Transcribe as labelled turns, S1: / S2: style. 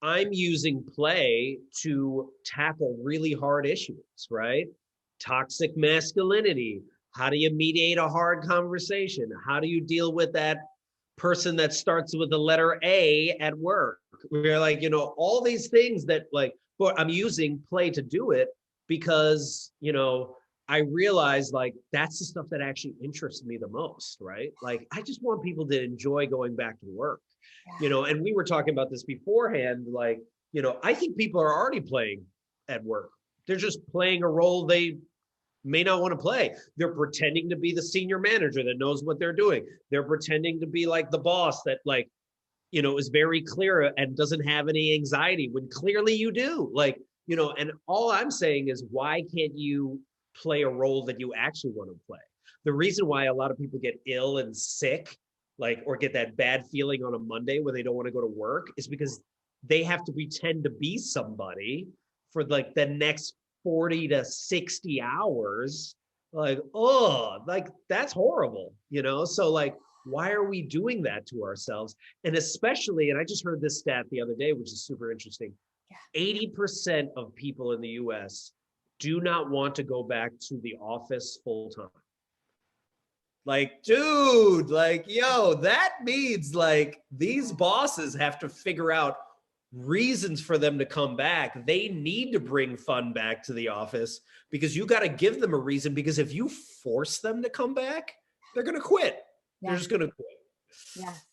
S1: I'm using play to tackle really hard issues, right? Toxic masculinity. How do you mediate a hard conversation? How do you deal with that person that starts with the letter A at work? We're like, all these things that like, but I'm using play to do it because, I realize like that's the stuff that actually interests me the most, right? Like, I just want people to enjoy going back to work, and we were talking about this beforehand, like, I think people are already playing at work. They're just playing a role they may not want to play. They're pretending to be the senior manager that knows what they're doing. They're pretending to be like the boss that like, is very clear and doesn't have any anxiety when clearly you do. Like, and all I'm saying is, why can't you play a role that you actually want to play? The reason why a lot of people get ill and sick, like, or get that bad feeling on a Monday when they don't want to go to work, is because they have to pretend to be somebody for like the next 40 to 60 hours. Like, oh, like that's horrible, So like, why are we doing that to ourselves? And especially, and I just heard this stat the other day, which is super interesting. 80% of people in the US do not want to go back to the office full time. Like, dude, like, yo, that means like these bosses have to figure out reasons for them to come back. They need to bring fun back to the office because you got to give them a reason, because if you force them to come back, they're going to quit. They're just going to quit.
S2: Yes.